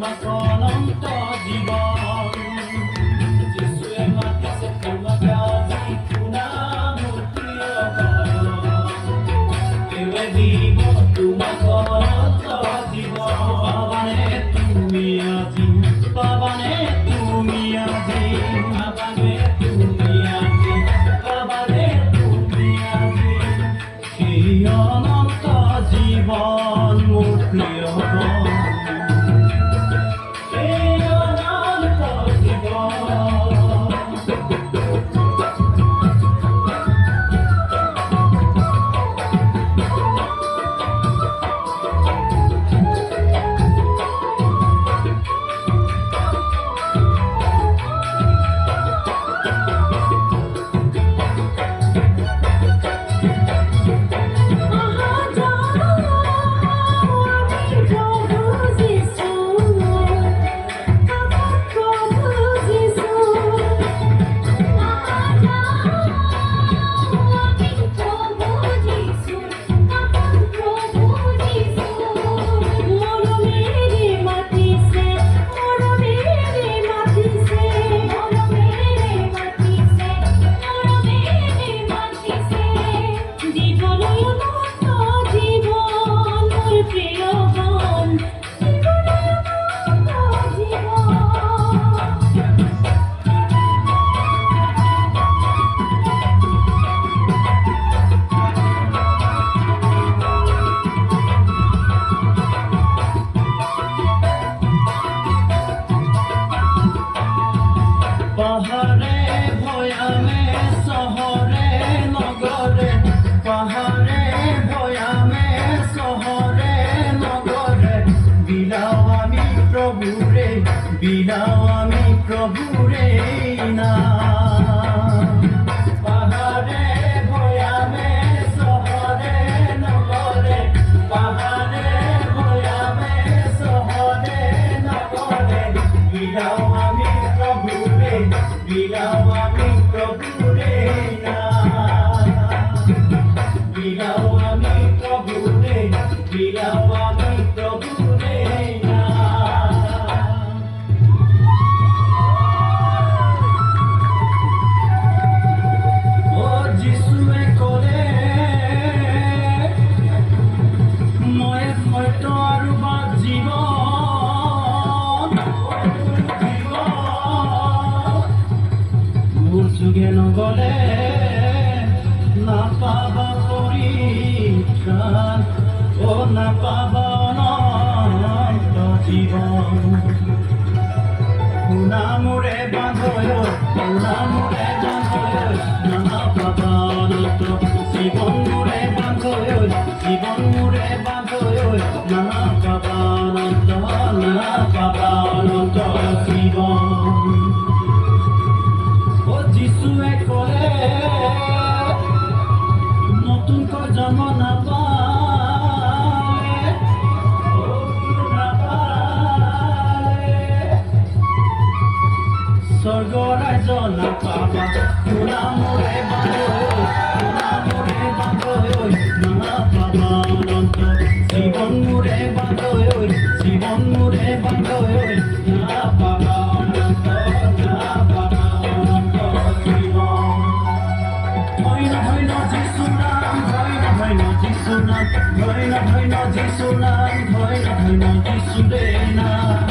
তোমাক অনন্ত জীৱন যিশুৱে মাতিছে তোমাক আজি শুনা মোৰ প্ৰিয় গান তেওঁৱে দিব তোমাক অনন্ত জীৱন পাবানে তুমি আজি পাবানে তুমি আজি পাবানে তুমি আজি পাবানে তুমি আজি সেই অনন্ত জীৱন মোৰ প্ৰিয় গান পাহাড়ে ভয়ামে শহরে নগরে পাহাড়ে ভয়ামে শহরে নগরে বিলাও আমি প্রভুরে না পাহাড়ে ভয়ামে শহরে নগরে পাহাড়ে ভয়ামে শহরে নগরে বিলাও আমি প্রভুরে বিলাও আমি প্রভুরে না বিলাও আমি প্রভুরে বিলাও আমি প্রভুরে না ও যিশুৱে ক'লে মই সত্য আৰু বাট জীৱন মোৰ যোগে নগ'লে নাপাবা পৰিত্ৰাণ ও নাপাবা অনন্ত জীৱন শুনা মোৰে বান্ধৈ নাপাবা অনন্ত জীৱন মোৰে বান্ধৈ নাপাবা অনন্ত জীৱন ও যিশুৱে ক'লে নতুনকৈ জন্ম নাপালে স্বৰ্গ ৰাজ্য নাপাবা শুনা মোৰে বান্ধৈ নাপাবা অনন্ত জীৱন মোৰে বান্ধৈ নাপাবা অনন্ত জীৱন হয় ন যিশু নাম হয় ন যিশু নাম হয় ন যিশু নাম হয় ন যিশু দেই নাম